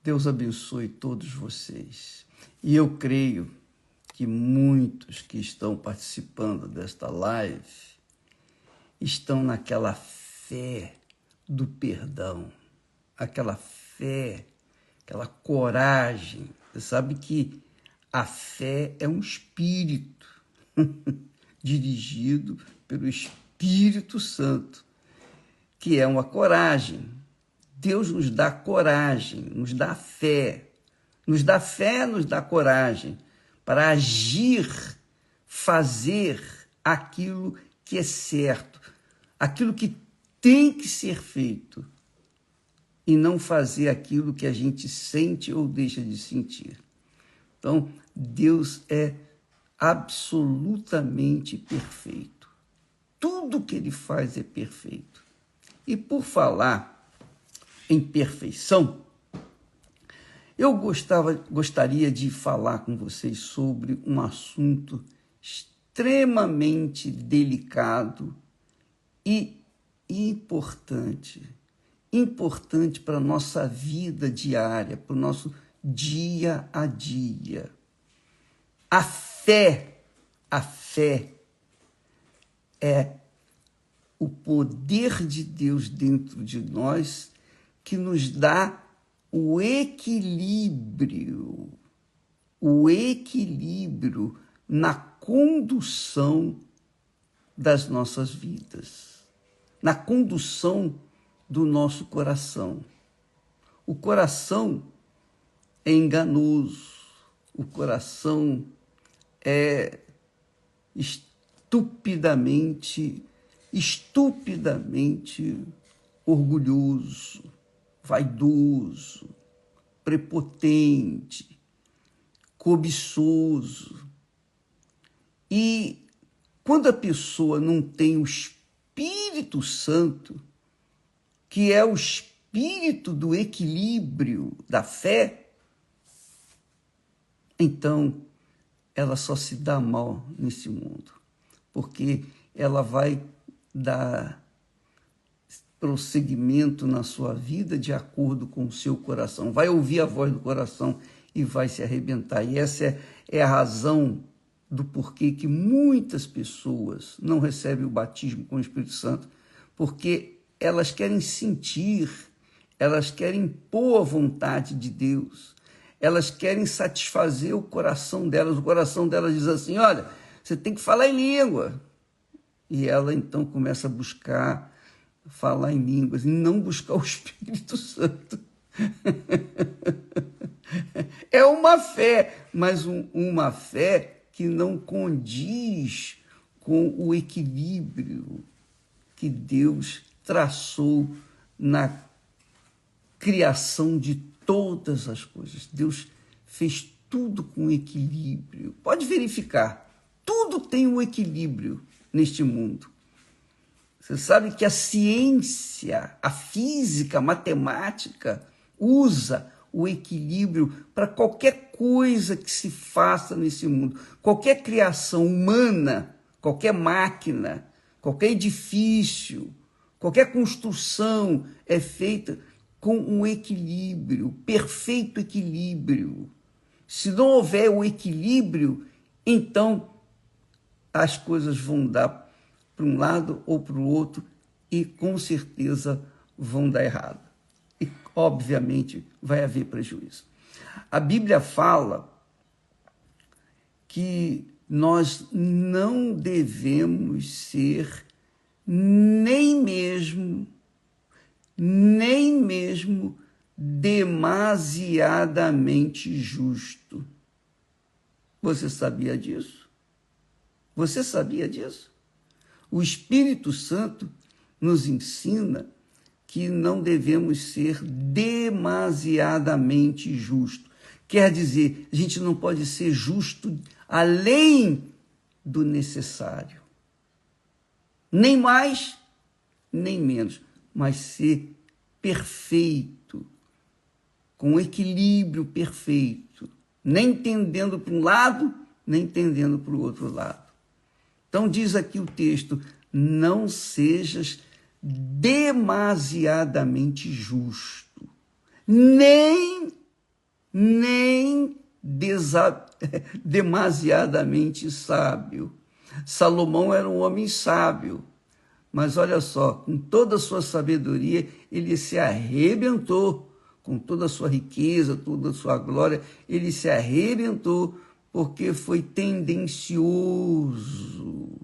Deus abençoe todos vocês. E eu creio que muitos que estão participando desta live estão naquela fé do perdão, aquela fé, aquela coragem. Você sabe que a fé é um espírito dirigido pelo Espírito Santo, que é uma coragem. Deus nos dá coragem, nos dá fé, nos dá coragem para agir, fazer aquilo que é certo, aquilo que tem que ser feito, e não fazer aquilo que a gente sente ou deixa de sentir. Então, Deus é absolutamente perfeito. Tudo que Ele faz é perfeito. E por falar em perfeição, eu gostaria de falar com vocês sobre um assunto extremamente delicado e importante para a nossa vida diária, para o nosso dia a dia. A fé é o poder de Deus dentro de nós que nos dá o equilíbrio na condução das nossas vidas, na condução do nosso coração. O coração é enganoso, o coração é estupidamente orgulhoso, vaidoso, prepotente, cobiçoso. E quando a pessoa não tem o Espírito Santo, que é o espírito do equilíbrio da fé, então ela só se dá mal nesse mundo, porque ela vai dar prosseguimento na sua vida de acordo com o seu coração, vai ouvir a voz do coração e vai se arrebentar. E essa é a razão do porquê que muitas pessoas não recebem o batismo com o Espírito Santo, porque elas querem sentir, elas querem impor a vontade de Deus, elas querem satisfazer o coração delas diz assim, olha, você tem que falar em língua. E ela então começa a buscar falar em línguas e não buscar o Espírito Santo. É uma fé, mas uma fé que não condiz com o equilíbrio que Deus traçou na criação de todas as coisas. Deus fez tudo com equilíbrio. Pode verificar, tudo tem um equilíbrio neste mundo. Você sabe que a ciência, a física, a matemática usa o equilíbrio para qualquer coisa que se faça nesse mundo. Qualquer criação humana, qualquer máquina, qualquer edifício, qualquer construção é feita com um equilíbrio, perfeito equilíbrio. Se não houver o equilíbrio, então as coisas vão dar para um lado ou para o outro e com certeza vão dar errado. E, obviamente, vai haver prejuízo. A Bíblia fala que nós não devemos ser nem mesmo demasiadamente justo. Você sabia disso? Você sabia disso? O Espírito Santo nos ensina que não devemos ser demasiadamente justos. Quer dizer, a gente não pode ser justo além do necessário. Nem mais, nem menos, mas ser perfeito, com equilíbrio perfeito, nem tendendo para um lado, nem tendendo para o outro lado. Então diz aqui o texto, não sejas demasiadamente justo, nem nem demasiadamente sábio. Salomão era um homem sábio, mas olha só, com toda a sua sabedoria, ele se arrebentou, com toda a sua riqueza, toda a sua glória, ele se arrebentou porque foi tendencioso,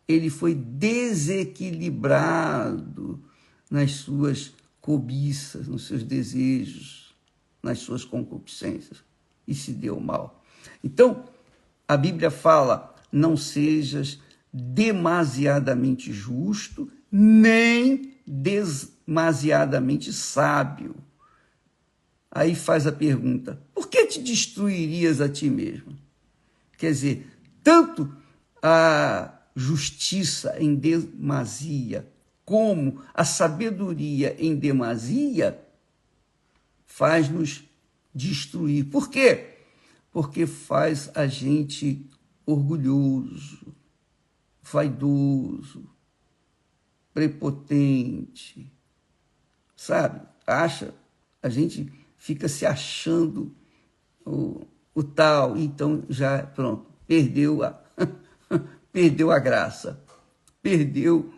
ele foi desequilibrado nas suas cobiças, nos seus desejos, nas suas concupiscências, e se deu mal. Então, a Bíblia fala, não sejas demasiadamente justo, nem demasiadamente sábio. Aí faz a pergunta, por que te destruirias a ti mesmo? Quer dizer, tanto a justiça em demasia, como a sabedoria em demasia, faz-nos destruir. Por quê? Porque faz a gente orgulhoso, vaidoso, prepotente, sabe? A gente fica se achando o tal, então já, pronto, perdeu a graça, perdeu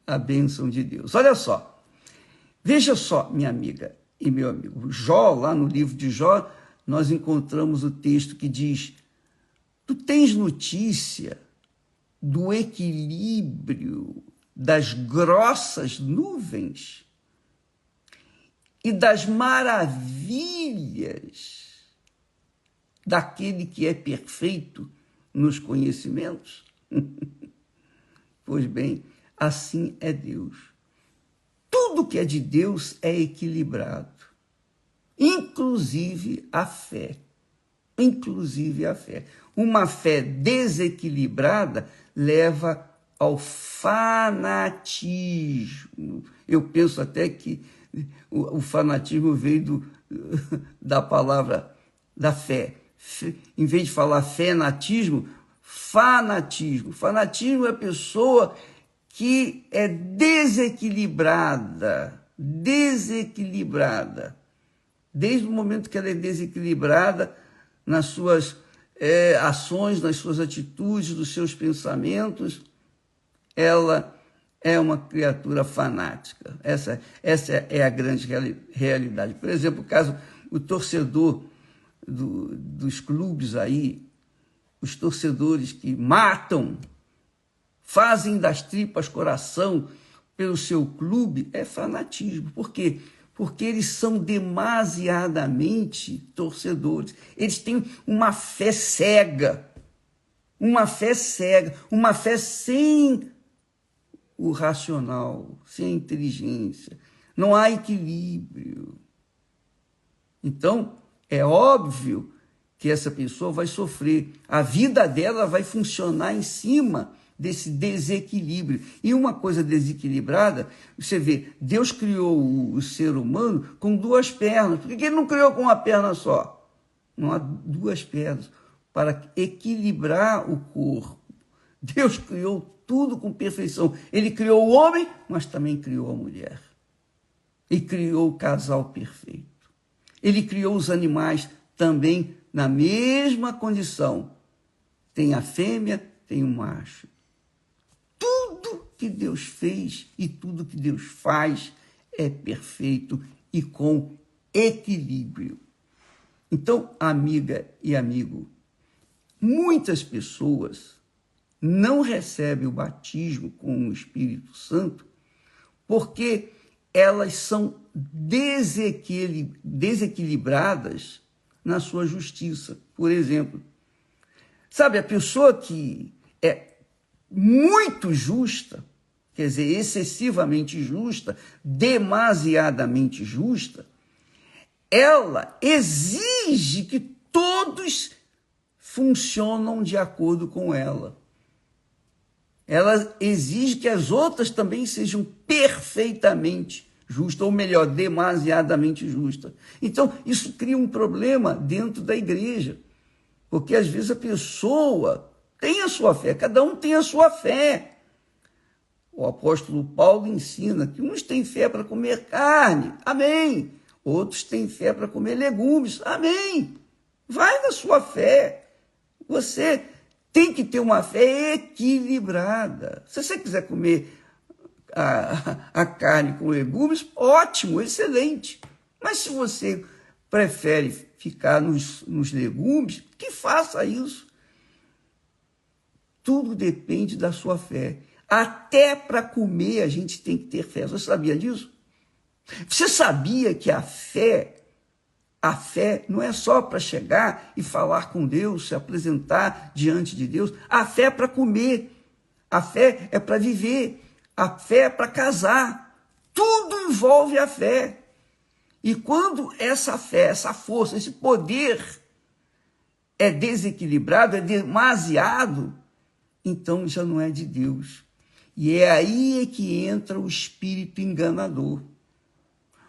a bênção de Deus. Olha só, veja só, minha amiga e meu amigo, Jó, lá no livro de Jó, nós encontramos o texto que diz, tu tens notícia do equilíbrio das grossas nuvens e das maravilhas daquele que é perfeito nos conhecimentos? Pois bem, assim é Deus. Tudo que é de Deus é equilibrado, inclusive a fé. Inclusive a fé. Uma fé desequilibrada leva ao fanatismo. Eu penso até que o fanatismo veio da palavra da fé. Em vez de falar fanatismo, fanatismo. Fanatismo é a pessoa que é desequilibrada. Desde o momento que ela é desequilibrada nas suas ações, nas suas atitudes, nos seus pensamentos, ela é uma criatura fanática. Essa é a grande realidade. Por exemplo, o torcedor dos clubes aí, os torcedores que matam, fazem das tripas coração pelo seu clube, é fanatismo. Por quê? Porque eles são demasiadamente torcedores. Eles têm uma fé cega, uma fé sem o racional, sem a inteligência. Não há equilíbrio. Então, é óbvio que essa pessoa vai sofrer. A vida dela vai funcionar em cima desse desequilíbrio. E uma coisa desequilibrada, você vê, Deus criou o ser humano com duas pernas. Por que ele não criou com uma perna só? Não há duas pernas para equilibrar o corpo. Deus criou tudo com perfeição. Ele criou o homem, mas também criou a mulher. E criou o casal perfeito. Ele criou os animais também na mesma condição. Tem a fêmea, tem o macho. Tudo que Deus fez e tudo que Deus faz é perfeito e com equilíbrio. Então, amiga e amigo, muitas pessoas não recebem o batismo com o Espírito Santo porque elas são desequilibradas na sua justiça. Por exemplo, sabe, a pessoa que é muito justa, quer dizer, excessivamente justa, demasiadamente justa, ela exige que todos funcionam de acordo com ela. Ela exige que as outras também sejam perfeitamente justas, ou melhor, demasiadamente justas. Então, isso cria um problema dentro da igreja, porque às vezes a pessoa tem a sua fé, cada um tem a sua fé. O apóstolo Paulo ensina que uns têm fé para comer carne, amém. Outros têm fé para comer legumes. Amém. Vai na sua fé. Você tem que ter uma fé equilibrada. Se você quiser comer a carne com legumes, ótimo, excelente. Mas se você prefere ficar nos legumes, que faça isso. Tudo depende da sua fé. Até para comer a gente tem que ter fé. Você sabia disso? Você sabia que a fé não é só para chegar e falar com Deus, se apresentar diante de Deus. A fé é para comer. A fé é para viver. A fé é para casar. Tudo envolve a fé. E quando essa fé, essa força, esse poder é desequilibrado, é demasiado, então já não é de Deus. E é aí que entra o espírito enganador.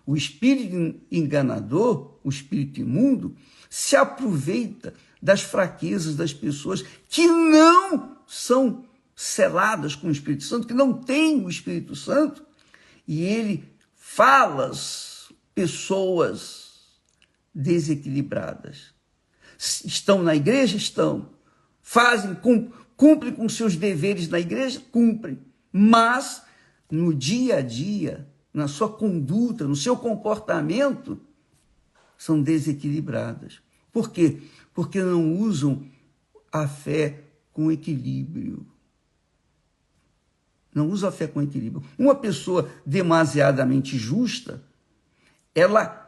O espírito enganador, o espírito imundo, se aproveita das fraquezas das pessoas que não são seladas com o Espírito Santo, que não têm o Espírito Santo, e ele fala às pessoas desequilibradas. Estão na igreja? Estão. Cumprem com seus deveres na igreja? Cumprem. Mas, no dia a dia, na sua conduta, no seu comportamento, são desequilibradas. Por quê? Porque não usam a fé com equilíbrio. Não usa a fé com equilíbrio. Uma pessoa demasiadamente justa, ela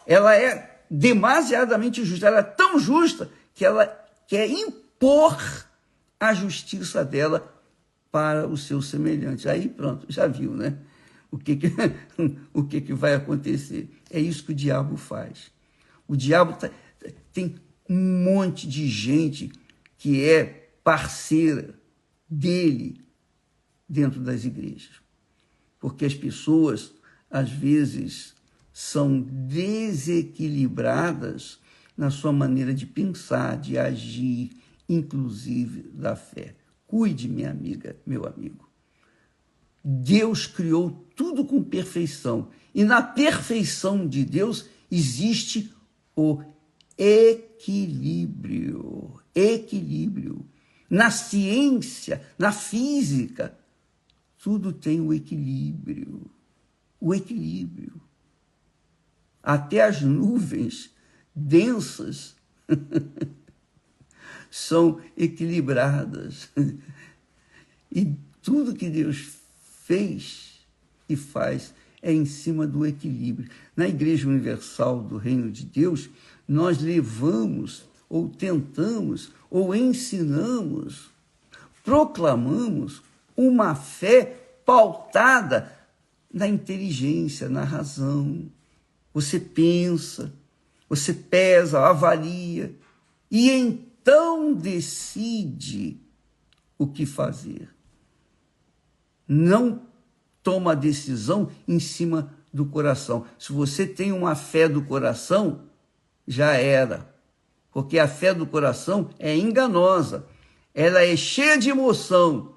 é demasiadamente justa. Ela é tão justa que ela quer impor a justiça dela para o seu semelhante. Aí pronto, já viu, né? O que vai acontecer? É isso que o diabo faz. O diabo tem um monte de gente que é parceira dele dentro das igrejas. Porque as pessoas, às vezes, são desequilibradas na sua maneira de pensar, de agir, inclusive da fé. Cuide, minha amiga, meu amigo. Deus criou tudo com perfeição. E na perfeição de Deus existe o equilíbrio. Equilíbrio. Na ciência, na física, tudo tem o equilíbrio. O equilíbrio. Até as nuvens densas são equilibradas. E tudo que Deus fez e faz é em cima do equilíbrio. Na Igreja Universal do Reino de Deus, nós levamos, ou tentamos, ou ensinamos, proclamamos uma fé pautada na inteligência, na razão. Você pensa, você pesa, avalia, e então decide o que fazer. Não toma a decisão em cima do coração. Se você tem uma fé do coração, já era. Porque a fé do coração é enganosa. Ela é cheia de emoção,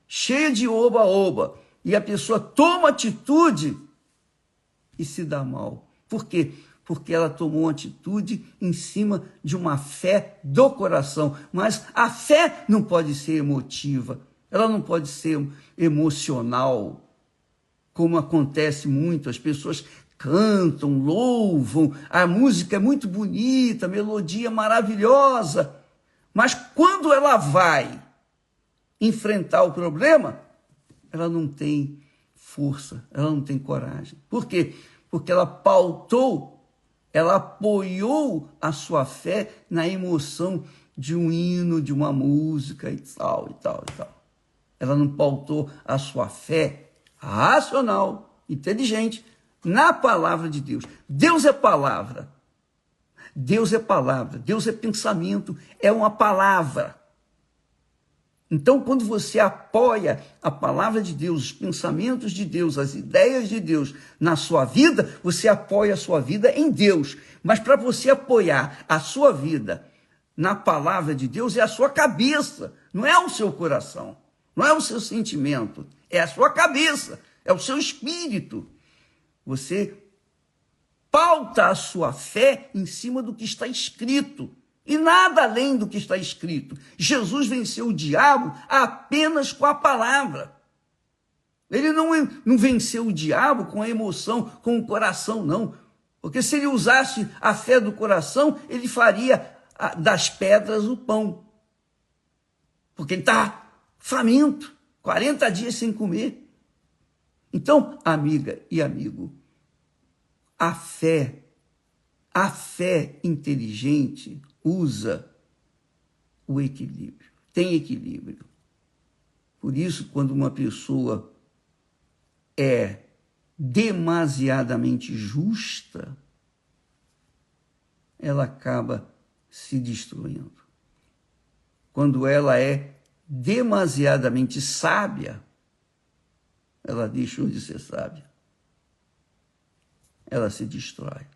cheia de oba-oba. E a pessoa toma atitude e se dá mal. Por quê? Porque ela tomou uma atitude em cima de uma fé do coração. Mas a fé não pode ser emotiva. Ela não pode ser emocional, como acontece muito. As pessoas cantam, louvam, a música é muito bonita, a melodia maravilhosa, mas quando ela vai enfrentar o problema, ela não tem força, ela não tem coragem. Por quê? Porque ela apoiou a sua fé na emoção de um hino, de uma música e tal, e tal, e tal. Ela não pautou a sua fé racional, inteligente, na palavra de Deus. Deus é palavra. Deus é palavra. Deus é pensamento. É uma palavra. Então, quando você apoia a palavra de Deus, os pensamentos de Deus, as ideias de Deus na sua vida, você apoia a sua vida em Deus. Mas para você apoiar a sua vida na palavra de Deus, é a sua cabeça, não é o seu coração. Não é o seu sentimento, é a sua cabeça, é o seu espírito. Você pauta a sua fé em cima do que está escrito e nada além do que está escrito. Jesus venceu o diabo apenas com a palavra. Ele não venceu o diabo com a emoção, com o coração, não. Porque se ele usasse a fé do coração, ele faria das pedras o pão. Porque ele está faminto, 40 dias sem comer. Então, amiga e amigo, a fé inteligente usa o equilíbrio, tem equilíbrio. Por isso, quando uma pessoa é demasiadamente justa, ela acaba se destruindo. Quando ela é demasiadamente sábia, ela deixou de ser sábia. Ela se destrói.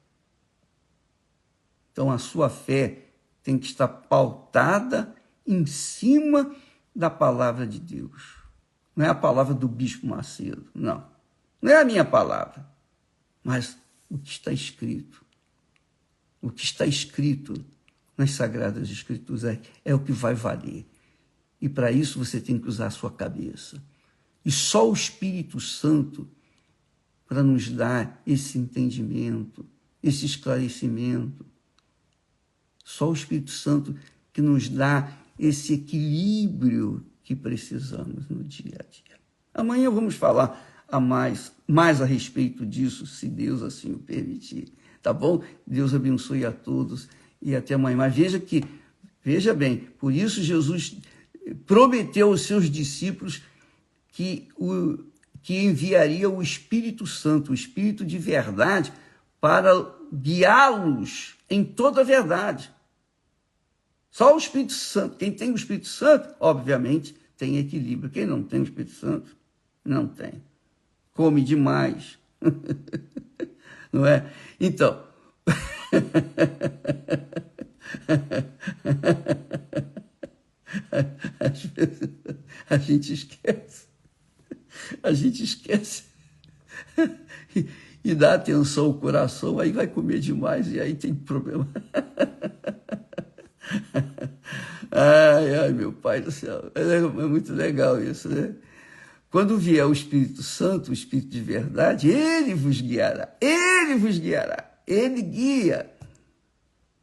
Então, a sua fé tem que estar pautada em cima da palavra de Deus. Não é a palavra do Bispo Macedo, não. Não é a minha palavra, mas o que está escrito. O que está escrito nas Sagradas Escrituras é o que vai valer. E para isso você tem que usar a sua cabeça. E só o Espírito Santo para nos dar esse entendimento, esse esclarecimento. Só o Espírito Santo que nos dá esse equilíbrio que precisamos no dia a dia. Amanhã vamos falar mais a respeito disso, se Deus assim o permitir. Tá bom? Deus abençoe a todos e até amanhã. Mas veja bem, por isso Jesus prometeu aos seus discípulos que enviaria o Espírito Santo, o Espírito de verdade, para guiá-los em toda a verdade. Só o Espírito Santo, quem tem o Espírito Santo, obviamente, tem equilíbrio. Quem não tem o Espírito Santo, não tem. Come demais. Não é? Então, às vezes a gente esquece e dá atenção ao coração, aí vai comer demais e aí tem problema. Ai, meu Pai do céu, é muito legal isso, né? Quando vier o Espírito Santo, o Espírito de verdade, ele vos guiará, ele guia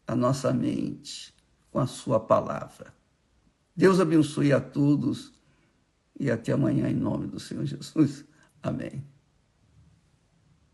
a nossa mente com a sua palavra. Deus abençoe a todos e até amanhã em nome do Senhor Jesus. Amém.